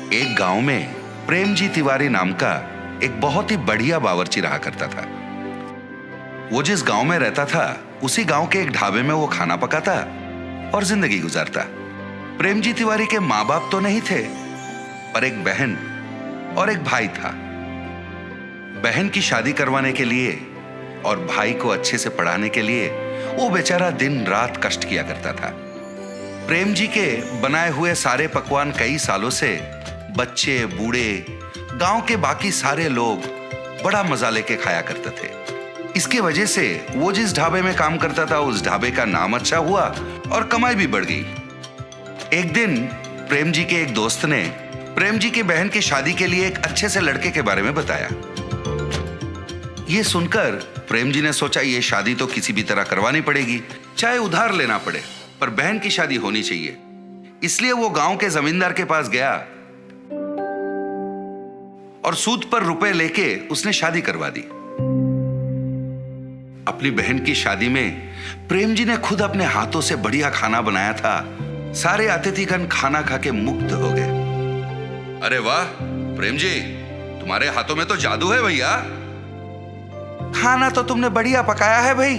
एक गांव में प्रेमजी तिवारी नाम का एक बहुत ही बढ़िया बावर्ची रहा करता था। वो जिस गांव में रहता था उसी गांव के एक ढाबे में वो खाना पकाता और जिंदगी गुजारता। प्रेमजी तिवारी के माँ बाप तो नहीं थे, पर एक बहन और एक भाई था। बहन की शादी करवाने के लिए और भाई को अच्छे से पढ़ाने के लिए वो बेचारा दिन रात कष्ट किया करता था। प्रेम जी के बनाए हुए सारे पकवान कई सालों से बच्चे, बूढ़े, गांव के बाकी सारे लोग बड़ा मजा लेके खाया करते थे। इसकी वजह से वो जिस ढाबे में काम करता था उस ढाबे का नाम अच्छा हुआ और कमाई भी बढ़ गई। एक दिन प्रेम जी के एक दोस्त ने प्रेम जी की बहन की शादी के लिए एक अच्छे से लड़के के बारे में बताया। ये सुनकर प्रेम जी ने सोचा ये शादी तो किसी भी तरह करवानी पड़ेगी, चाहे उधार लेना पड़े, पर बहन की शादी होनी चाहिए। इसलिए वो गांव के जमींदार के पास गया और सूद पर रुपए लेके उसने शादी करवा दी। अपनी बहन की शादी में प्रेम जी ने खुद अपने हाथों से बढ़िया खाना बनाया था। सारे अतिथिगण खाना खा के मुग्ध हो गए। अरे वाह प्रेम जी, तुम्हारे हाथों में तो जादू है भैया। खाना तो तुमने बढ़िया पकाया है भाई।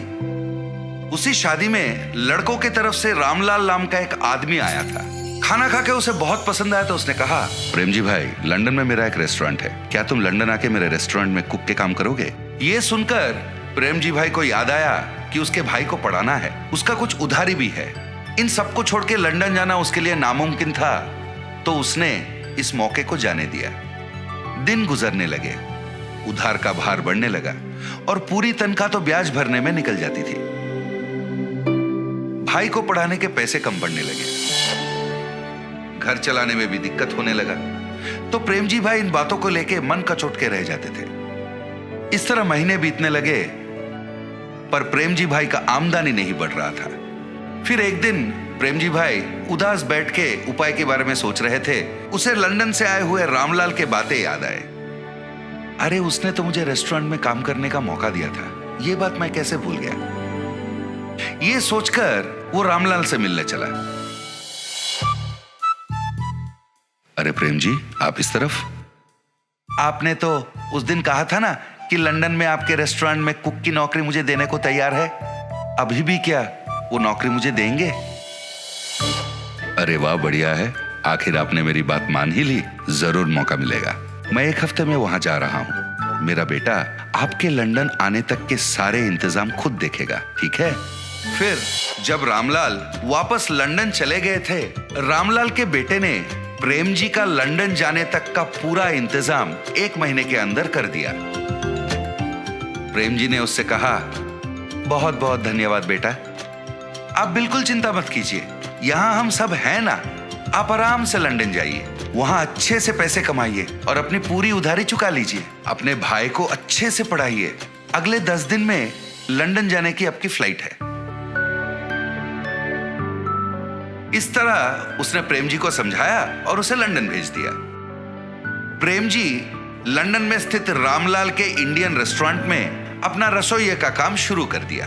उसी शादी में लड़कों की तरफ से रामलाल नाम का एक आदमी आया था। खाना खा के उसे बहुत पसंद आया तो उसने कहा, प्रेम जी भाई, लंदन में मेरा एक रेस्टोरेंट है, क्या तुम लंदन आके मेरे रेस्टोरेंट में कुक के काम करोगे? ये सुनकर प्रेम जी भाई को याद आया कि उसके भाई को पढ़ाना है, उसका कुछ उधारी भी है। इन सबको छोड़ के लंदन जाना उसके लिए नामुमकिन था, तो उसने इस मौके को जाने दिया। दिन गुजरने लगे, उधार का भार बढ़ने लगा और पूरी तनख्वाह तो ब्याज भरने में निकल जाती थी। भाई को पढ़ाने के पैसे कम पड़ने लगे, घर चलाने में भी दिक्कत होने लगा। तो प्रेम जी भाई इन बातों को लेके मन कचोट के रह जाते थे। इस तरह महीने बीतने लगे, पर प्रेम जी भाई का आमदनी नहीं बढ़ रहा था। फिर एक दिन प्रेम जी भाई उदास बैठ के उपाय के बारे में सोच रहे थे। उसे लंदन से आए हुए रामलाल के बातें याद आए। अरे उसने तो मुझे रेस्टोरेंट में काम करने का मौका दिया था, ये बात मैं कैसे भूल गया। ये सोचकर वो रामलाल से मिलने चला। अरे प्रेम जी, आप इस तरफ? आपने तो उस दिन कहा था ना कि लंदन में आपके रेस्टोरेंट में कुक की नौकरी मुझे देने को तैयार है। अभी भी क्या वो नौकरी मुझे देंगे? अरे वाह, बढ़िया है, आखिर आपने मेरी बात मान ही ली। जरूर मौका मिलेगा। मैं एक हफ्ते में वहां जा रहा हूं। मेरा बेटा आपके लंदन आने तक के सारे इंतजाम खुद देखेगा, ठीक है? फिर जब रामलाल वापस लंदन चले गए थे, रामलाल के बेटे ने प्रेम जी का लंदन जाने तक का पूरा इंतजाम 1 महीने के अंदर कर दिया। प्रेम जी ने उससे कहा, बहुत बहुत धन्यवाद बेटा, आप बिल्कुल चिंता मत कीजिए, यहां हम सब हैं ना। आप आराम से लंदन जाइए, वहां अच्छे से पैसे कमाइए और अपनी पूरी उधारी चुका लीजिए। अपने भाई को अच्छे से पढ़ाइए। अगले 10 दिन में लंदन जाने की आपकी फ्लाइट है। इस तरह उसने प्रेम जी को समझाया और उसे लंदन भेज दिया। प्रेम जी लंदन में स्थित रामलाल के इंडियन रेस्टोरेंट में अपना रसोइये का काम शुरू कर दिया।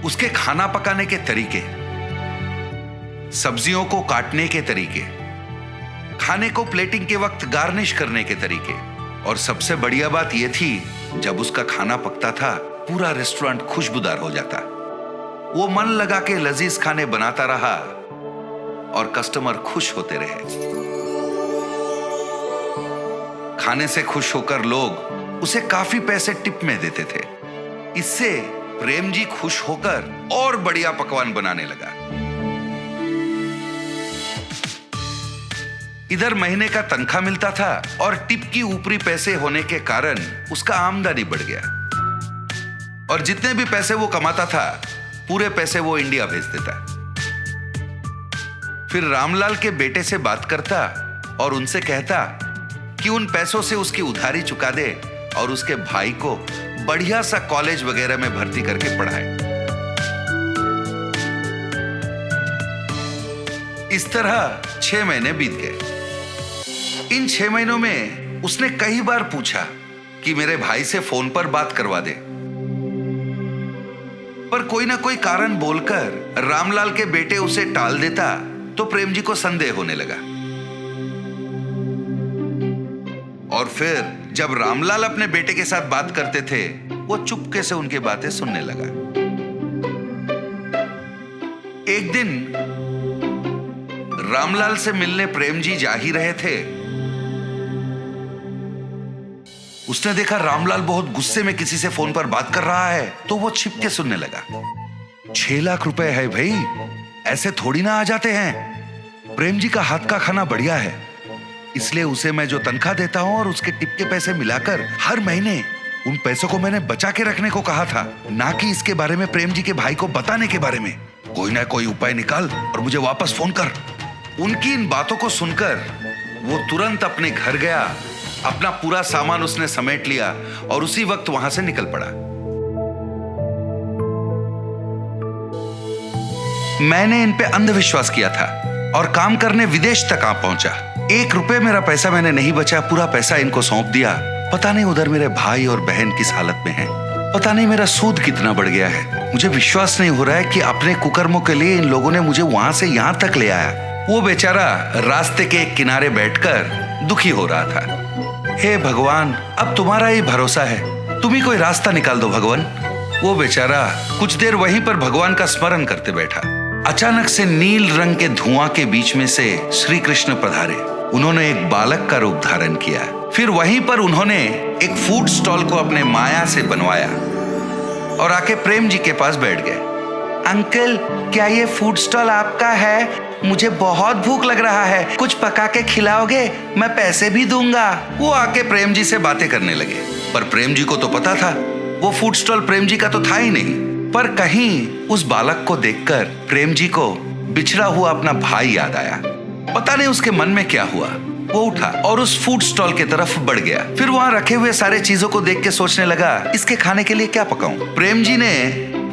उसके खाना पकाने के तरीके, सब्जियों को काटने के तरीके, खाने को प्लेटिंग के वक्त गार्निश करने के तरीके, और सबसे बढ़िया बात यह थी, जब उसका खाना पकता था पूरा रेस्टोरेंट खुशबूदार हो जाता। वो मन लगा के लजीज खाने बनाता रहा और कस्टमर खुश होते रहे। खाने से खुश होकर लोग उसे काफी पैसे टिप में देते थे। इससे प्रेम जी खुश होकर और बढ़िया पकवान बनाने लगा। इधर महीने का तनख्वाह मिलता था और टिप की ऊपरी पैसे होने के कारण उसका आमदनी बढ़ गया, और जितने भी पैसे वो कमाता था पूरे पैसे वो इंडिया भेज देता। फिर रामलाल के बेटे से बात करता और उनसे कहता कि उन पैसों से उसकी उधारी चुका दे और उसके भाई को बढ़िया सा कॉलेज वगैरह में भर्ती करके पढ़ाए। इस तरह 6 महीने बीत गए। इन 6 महीनों में उसने कई बार पूछा कि मेरे भाई से फोन पर बात करवा दे, पर कोई ना कोई कारण बोलकर रामलाल के बेटे उसे टाल देता तो प्रेम जी को संदेह होने लगा। और फिर जब रामलाल अपने बेटे के साथ बात करते थे, वो चुपके से उनकी बातें सुनने लगा। एक दिन रामलाल से मिलने प्रेम जी जा ही रहे थे। उसने देखा रामलाल बहुत गुस्से में किसी से फोन पर बात कर रहा है, तो वो छिप के सुनने लगा। 6 लाख रुपए है भाई, ऐसे थोड़ी ना आ जाते हैं। प्रेम जी का हाथ का खाना बढ़िया है, इसलिए उसे मैं जो तनख्वाह देता हूं और उसके टिप के पैसे मिलाकर हर महीने उन पैसों को मैंने बचा के रखने को कहा था, ना कि इसके बारे में प्रेम जी के भाई को बताने के बारे में। कोई ना कोई उपाय निकाल और मुझे वापस फोन कर। उनकी इन बातों को सुनकर वो तुरंत अपने घर गया, अपना पूरा सामान उसने समेट लिया और उसी वक्त वहां से निकल पड़ा। मैंने इन पे अंधविश्वास किया था और काम करने विदेश तक आ पहुंचा। 1 रुपए मेरा पैसा मैंने नहीं बचा, पूरा पैसा इनको सौंप दिया। पता नहीं उधर मेरे भाई और बहन किस हालत में हैं। पता नहीं मेरा सूद कितना बढ़ गया है। मुझे विश्वास नहीं हो रहा है कि अपने कुकर्मों के लिए इन लोगों ने मुझे वहां से यहां तक ले आया। वो बेचारा रास्ते के एक किनारे बैठकर दुखी हो रहा था। हे भगवान, अब तुम्हारा ही भरोसा है, तुम ही कोई रास्ता निकाल दो भगवान। वो बेचारा कुछ देर वहीं पर भगवान का स्मरण करते बैठा। अचानक से नील रंग के धुआं के बीच में से श्री कृष्ण पधारे। उन्होंने एक बालक का रूप धारण किया। फिर वहीं पर उन्होंने एक फूड स्टॉल को अपने माया से बनवाया और आके प्रेम जी के पास बैठ गए। अंकल, क्या ये फूड स्टॉल आपका है? मुझे बहुत भूख लग रहा है, कुछ पका के खिलाओगे? मैं पैसे भी दूंगा। वो आके प्रेम जी से बातें करने लगे, पर प्रेम जी को तो पता था वो फूड स्टॉल प्रेम जी का तो था ही नहीं। पर कहीं उस बालक को देखकर प्रेम जी को बिछड़ा हुआ अपना भाई याद आया। पता नहीं उसके मन में क्या हुआ। वो उठा और उस फूड स्टॉल की तरफ बढ़ गया। फिर वहां रखे हुए सारे चीजों को देख के सोचने लगा, इसके खाने के लिए क्या पकाऊं? प्रेम जी ने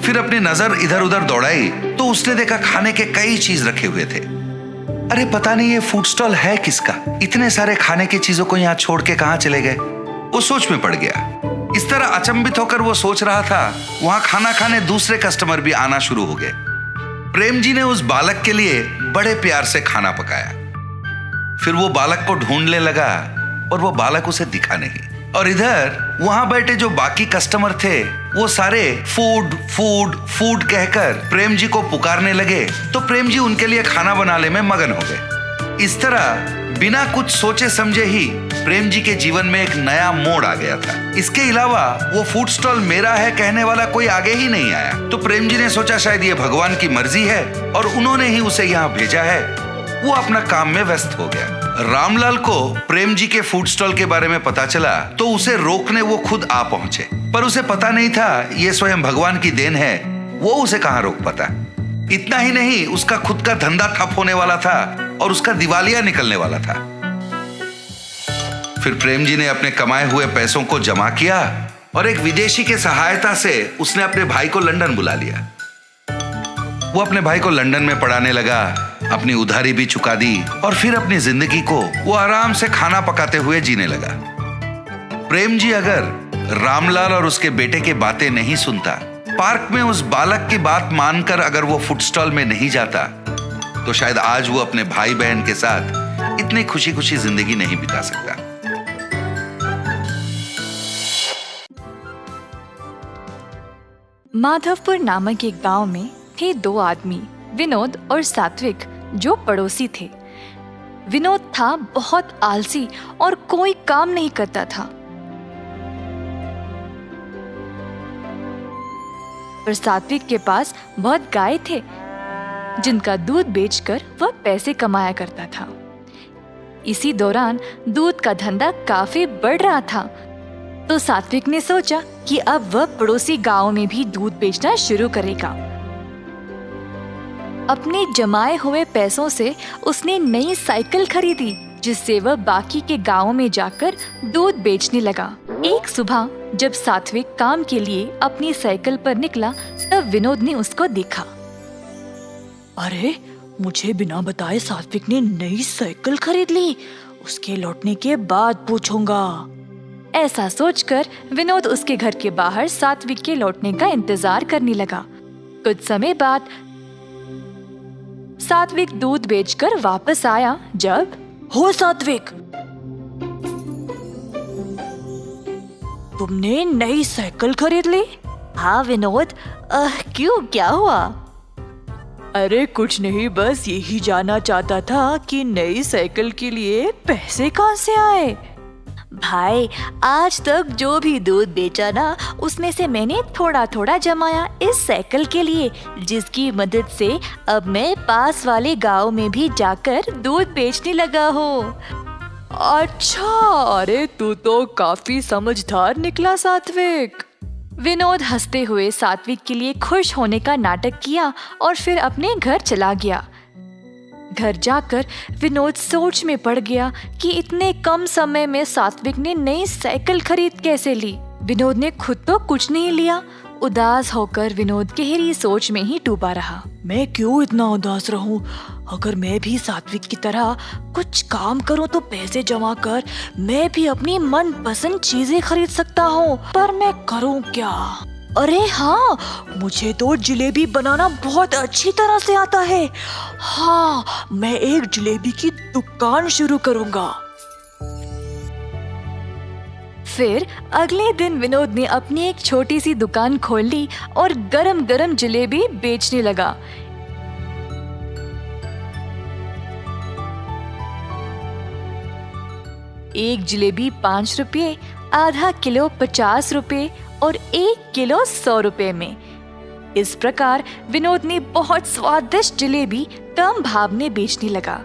फिर अपनी नजर इधर उधर दौड़ाई तो उसने देखा खाने के कई चीज रखे हुए थे। अरे पता नहीं ये फूड स्टॉल है किसका? इतने सारे खाने की चीजों को यहाँ छोड़ के कहाँ चले गए? वो सोच में पड़ गया। इस तरह अचंभित होकर वो सोच रहा था, वहां खाना खाने दूसरे कस्टमर भी आना शुरू हो गए। प्रेम जी ने उस बालक के लिए बड़े प्यार से खाना पकाया। फिर वो बालक को ढूंढने लगा और वो बालक उसे दिखा नहीं। और इधर वहां बैठे जो बाकी कस्टमर थे वो सारे फूड फूड फूड कहकर प्रेम जी को पुकारने लगे, तो प्रेम जी उनके लिए खाना बनाने में मगन हो गए। इस तरह बिना कुछ सोचे समझे ही प्रेम जी के जीवन में एक नया मोड़ आ गया था। इसके अलावा वो फूड स्टॉल मेरा है कहने वाला कोई आगे ही नहीं आया। तो प्रेम जी ने सोचा शायद ये भगवान की मर्जी है और उन्होंने ही उसे यहाँ भेजा है। वो अपना काम में व्यस्त हो गया। रामलाल को प्रेम जी के फूड स्टॉल के बारे में पता चला तो उसे रोकने वो खुद आ पहुंचे, पर उसे पता नहीं था ये स्वयं भगवान की देन है। वो उसे कहां रोक पाता। इतना ही नहीं, उसका खुद का धंधा ठप होने वाला था और उसका दिवालिया निकलने वाला था। फिर प्रेम जी ने अपने कमाए हुए पैसों को जमा किया और एक विदेशी के सहायता से उसने अपने भाई को लंदन बुला लिया। वो अपने भाई को लंदन में पढ़ाने लगा, अपनी उधारी भी चुका दी और फिर अपनी जिंदगी को वो आराम से खाना पकाते हुए जीने लगा। प्रेम जी अगर रामलाल और उसके बेटे की बातें नहीं सुनता, पार्क में उस बालक की बात मानकर अगर वो फूड स्टॉल में नहीं जाता, तो शायद आज वो अपने भाई बहन के साथ इतनी खुशी खुशी जिंदगी नहीं बिता सकता। माधवपुर नामक एक गांव में थे 2 आदमी, विनोद और सात्विक, जो पड़ोसी थे। विनोद था बहुत आलसी और कोई काम नहीं करता था। और सात्विक के पास बहुत गाय थे जिनका दूध बेचकर वह पैसे कमाया करता था। इसी दौरान दूध का धंधा काफी बढ़ रहा था, तो सात्विक ने सोचा कि अब वह पड़ोसी गांव में भी दूध बेचना शुरू करेगा। अपने जमाए हुए पैसों से उसने नई साइकिल खरीदी, जिससे वह बाकी के गांव में जाकर दूध बेचने लगा। एक सुबह जब सात्विक काम के लिए अपनी साइकिल पर निकला, तब विनोद ने उसको देखा। अरे, मुझे बिना बताए सात्विक ने नई साइकिल खरीद ली। उसके लौटने के बाद पूछूंगा। ऐसा सोचकर विनोद उसके घर के बाहर सात्विक के लौटने का इंतजार करने लगा। कुछ समय बाद सात्विक दूध बेचकर वापस आया। जब हो सात्विक, तुमने नई साइकिल खरीद ली? हाँ विनोद, क्यों, क्या हुआ? अरे कुछ नहीं, बस यही जानना चाहता था कि नई साइकिल के लिए पैसे कहाँ से आए? भाई, आज तक जो भी दूध बेचा ना, उसमें से मैंने थोड़ा थोड़ा जमाया इस साइकिल के लिए, जिसकी मदद से अब मैं पास वाले गांव में भी जाकर दूध बेचने लगा हूँ। अच्छा, अरे तू तो काफी समझदार निकला सात्विक। विनोद हंसते हुए सात्विक के लिए खुश होने का नाटक किया और फिर अपने घर चला गया। घर जाकर विनोद सोच में पड़ गया कि इतने कम समय में सात्विक ने नई साइकिल खरीद कैसे ली। विनोद ने खुद तो कुछ नहीं लिया। उदास होकर विनोद गहरी सोच में ही डूबा रहा। मैं क्यों इतना उदास रहूं? अगर मैं भी सात्विक की तरह कुछ काम करूं तो पैसे जमा कर मैं भी अपनी मनपसंद चीजें खरीद सकता हूं, पर मैं करूं क्या? अरे हाँ, मुझे तो जलेबी बनाना बहुत अच्छी तरह से आता है। हाँ, मैं एक जलेबी की दुकान शुरू करूंगा। फिर अगले दिन विनोद ने अपनी एक छोटी सी दुकान खोल ली और गरम गरम जलेबी बेचने लगा। एक जलेबी 5 रुपये, आधा किलो 50 रुपये और 1 किलो 100 रुपये में। इस प्रकार विनोद ने बहुत स्वादिष्ट जलेबी कम भाव में बेचने लगा।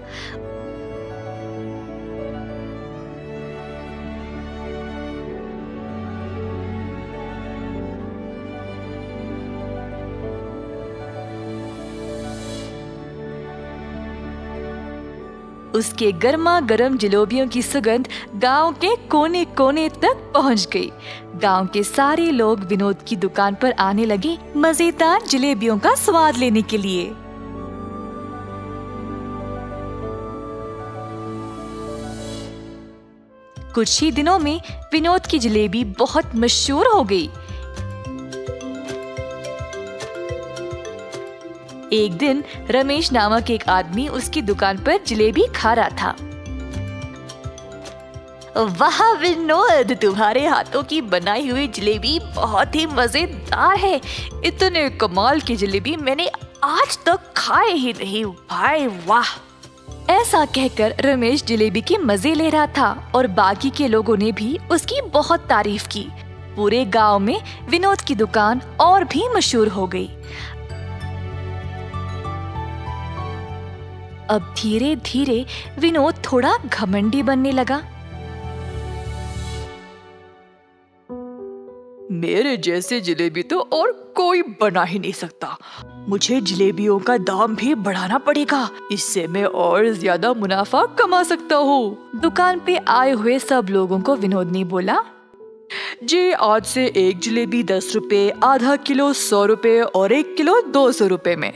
उसके गर्मा गर्म जलेबियों की सुगंध गांव के कोने कोने तक पहुंच गई। गांव के सारे लोग विनोद की दुकान पर आने लगे मजेदार जलेबियों का स्वाद लेने के लिए। कुछ ही दिनों में विनोद की जलेबी बहुत मशहूर हो गई। एक दिन रमेश नामक एक आदमी उसकी दुकान पर जलेबी खा रहा था। वाह विनोद, तुम्हारे हाथों की बनाई हुई जलेबी बहुत ही मजेदार है। इतने कमाल की जलेबी मैंने आज तक खाए ही नहीं भाई, वाह। ऐसा कहकर रमेश जलेबी के मजे ले रहा था और बाकी के लोगों ने भी उसकी बहुत तारीफ की। पूरे गांव में विनोद की दुकान और भी मशहूर हो गई। अब धीरे धीरे विनोद थोड़ा घमंडी बनने लगा। मेरे जैसे जलेबी तो और कोई बना ही नहीं सकता। मुझे जलेबियों का दाम भी बढ़ाना पड़ेगा, इससे मैं और ज्यादा मुनाफा कमा सकता हूँ। दुकान पे आए हुए सब लोगों को विनोद ने बोला, जी आज से एक जलेबी 10 रुपए, आधा किलो 100 रुपए और 1 किलो 200 रुपए में।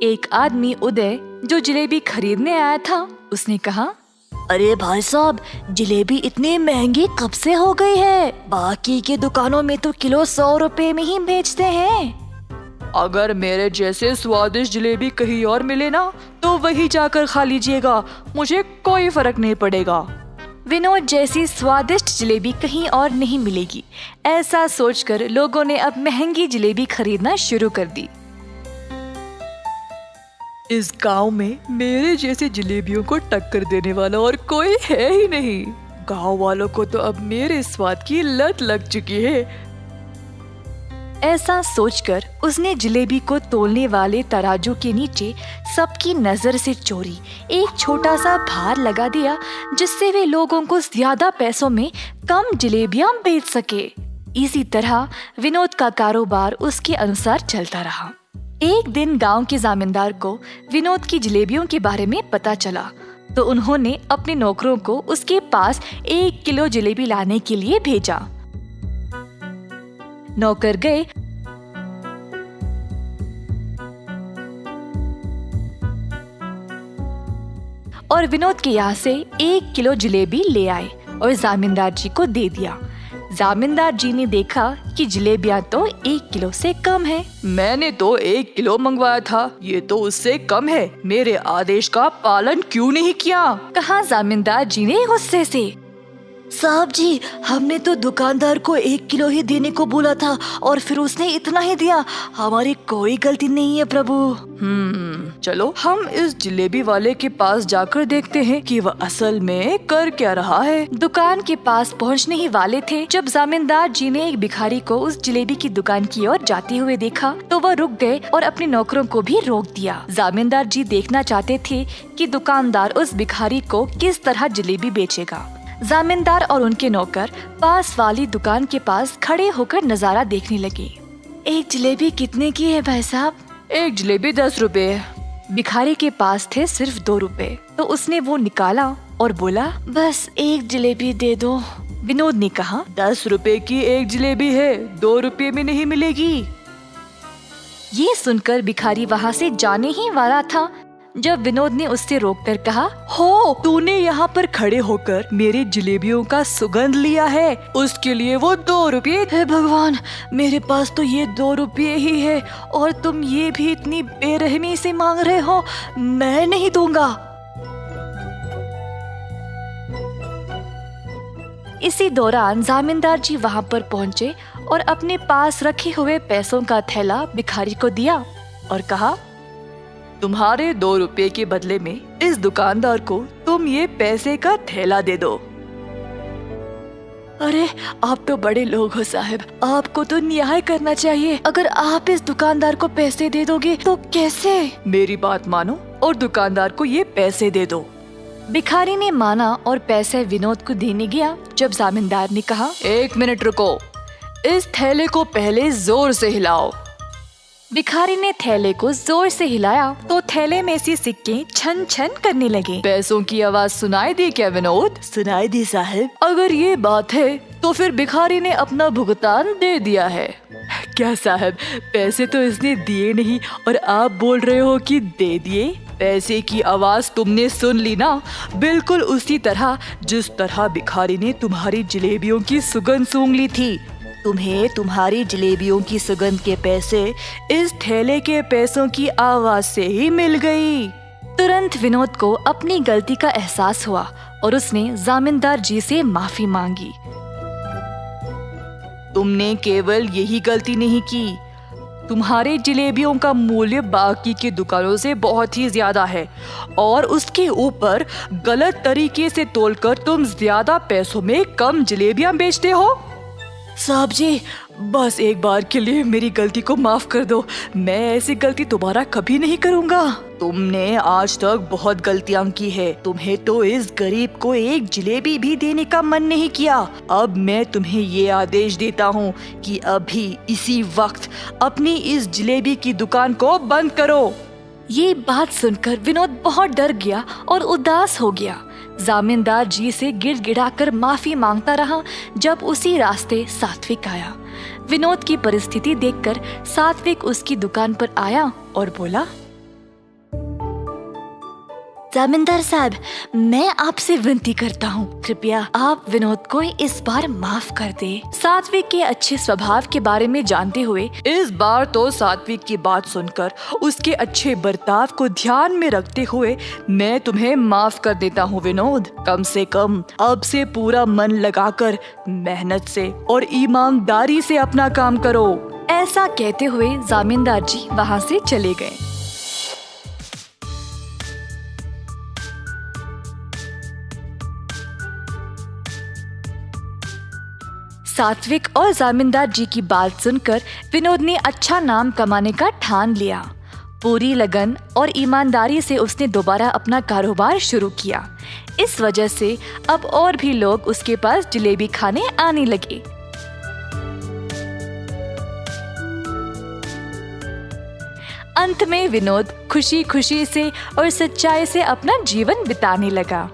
एक आदमी उदय जो जलेबी खरीदने आया था, उसने कहा, अरे भाई साहब, जलेबी इतनी महंगी कब से हो गई है? बाकी के दुकानों में तो किलो 100 रुपए में ही बेचते हैं। अगर मेरे जैसे स्वादिष्ट जलेबी कहीं और मिले ना, तो वही जाकर खा लीजिएगा, मुझे कोई फर्क नहीं पड़ेगा। विनोद जैसी स्वादिष्ट जलेबी कहीं और नहीं मिलेगी, ऐसा सोचकर लोगों ने अब महंगी जलेबी खरीदना शुरू कर दी। इस गांव में मेरे जैसे जलेबियों को टक्कर देने वाला और कोई है ही नहीं। गांव वालों को तो अब मेरे स्वाद की लत लग चुकी है। ऐसा सोचकर उसने जलेबी को तोलने वाले तराजू के नीचे सबकी नजर से चोरी एक छोटा सा भार लगा दिया, जिससे वे लोगों को ज्यादा पैसों में कम जलेबियां बेच सके। इसी तरह विनोद का कारोबार उसके अनुसार चलता रहा। एक दिन गांव के जमींदार को विनोद की जलेबियों के बारे में पता चला, तो उन्होंने अपने नौकरों को उसके पास 1 किलो जलेबी लाने के लिए भेजा। नौकर गए और विनोद के यहाँ से 1 किलो जलेबी ले आए और जमींदार जी को दे दिया। जमींदार जी ने देखा कि जलेबियां तो 1 किलो से कम है। मैंने तो 1 किलो मंगवाया था, ये तो उससे कम है। मेरे आदेश का पालन क्यों नहीं किया? कहा जमींदार जी ने गुस्से से। साहब जी, हमने तो दुकानदार को 1 किलो ही देने को बोला था और फिर उसने इतना ही दिया। हमारी कोई गलती नहीं है प्रभु। चलो हम इस जलेबी वाले के पास जाकर देखते हैं कि वह असल में कर क्या रहा है। दुकान के पास पहुंचने ही वाले थे जब जमींदार जी ने एक भिखारी को उस जलेबी की दुकान की ओर जाते हुए देखा तो वह रुक गए और अपने नौकरों को भी रोक दिया। जमींदार जी देखना चाहते थे कि दुकानदार उस भिखारी को किस तरह जलेबी बेचेगा। जमींदार और उनके नौकर पास वाली दुकान के पास खड़े होकर नजारा देखने लगे। एक जलेबी कितने की है भाई साहब? एक जलेबी 10 रुपए। भिखारी के पास थे सिर्फ 2 रुपए, तो उसने वो निकाला और बोला, बस एक जलेबी दे दो। विनोद ने कहा, 10 रुपए की एक जलेबी है, 2 रुपए में नहीं मिलेगी। ये सुनकर भिखारी वहाँ से जाने ही वाला था जब विनोद ने उससे रोककर कहा, हो, तूने यहाँ पर खड़े होकर मेरे जलेबियों का सुगंध लिया है, उसके लिए वो 2 रुपये। हे भगवान, मेरे पास तो ये 2 रुपये ही है और तुम ये भी इतनी बेरहमी से मांग रहे हो। मैं नहीं दूंगा। इसी दौरान जमींदार जी वहाँ पर पहुँचे और अपने पास रखे हुए पैसों का थैला भिखारी को दिया और कहा, तुम्हारे 2 रुपए के बदले में इस दुकानदार को तुम ये पैसे का थैला दे दो। अरे आप तो बड़े लोग हो साहब, आपको तो न्याय करना चाहिए। अगर आप इस दुकानदार को पैसे दे दोगे तो कैसे? मेरी बात मानो और दुकानदार को ये पैसे दे दो। भिखारी ने माना और पैसे विनोद को देने गया जब जमींदार ने कहा, 1 मिनट रुको, इस थैले को पहले जोर से हिलाओ। भिखारी ने थैले को जोर से हिलाया तो थैले में से सिक्के छन छन करने लगे। पैसों की आवाज सुनाई दी क्या विनोद? सुनाई दी साहब। अगर ये बात है तो फिर भिखारी ने अपना भुगतान दे दिया है। क्या साहब, पैसे तो इसने दिए नहीं और आप बोल रहे हो कि दे दिए? पैसे की आवाज तुमने सुन ली ना, बिल्कुल उसी तरह जिस तरह भिखारी ने तुम्हारी जलेबियों की सुगंध सूंघ ली थी। तुम्हें तुम्हारी जलेबियों की सुगंध के पैसे इस थैले के पैसों की आवाज से ही मिल गई। तुरंत विनोद को अपनी गलती का एहसास हुआ और उसने जमींदार जी से माफी मांगी। तुमने केवल यही गलती नहीं की, तुम्हारे जलेबियों का मूल्य बाकी की दुकानों से बहुत ही ज्यादा है और उसके ऊपर गलत तरीके से तोलकर तुम ज्यादा पैसों में कम जलेबियां बेचते हो। साहब जी, बस एक बार के लिए मेरी गलती को माफ कर दो। मैं ऐसी गलती दोबारा कभी नहीं करूँगा। तुमने आज तक बहुत गलतियां की है। तुम्हें तो इस गरीब को एक जलेबी भी देने का मन नहीं किया। अब मैं तुम्हें ये आदेश देता हूँ कि अभी इसी वक्त अपनी इस जलेबी की दुकान को बंद करो। ये बात सुनकर विनोद बहुत डर गया और उदास हो गया। जमींदार जी से गिड़गिड़ाकर माफी मांगता रहा जब उसी रास्ते सात्विक आया। विनोद की परिस्थिति देखकर सात्विक उसकी दुकान पर आया और बोला, जमींदार साहब, मैं आपसे विनती करता हूँ, कृपया आप विनोद को इस बार माफ कर दे। सात्विक के अच्छे स्वभाव के बारे में जानते हुए इस बार तो सात्विक की बात सुनकर उसके अच्छे बर्ताव को ध्यान में रखते हुए मैं तुम्हें माफ कर देता हूँ विनोद। कम से कम अब से पूरा मन लगाकर मेहनत से और ईमानदारी से अपना काम करो। ऐसा कहते हुए जमींदार जी वहाँ से चले गए। सात्विक और जमींदार जी की बात सुनकर विनोद ने अच्छा नाम कमाने का ठान लिया। पूरी लगन और ईमानदारी से उसने दोबारा अपना कारोबार शुरू किया। इस वजह से अब और भी लोग उसके पास जलेबी खाने आने लगे। अंत में विनोद खुशी खुशी से और सच्चाई से अपना जीवन बिताने लगा।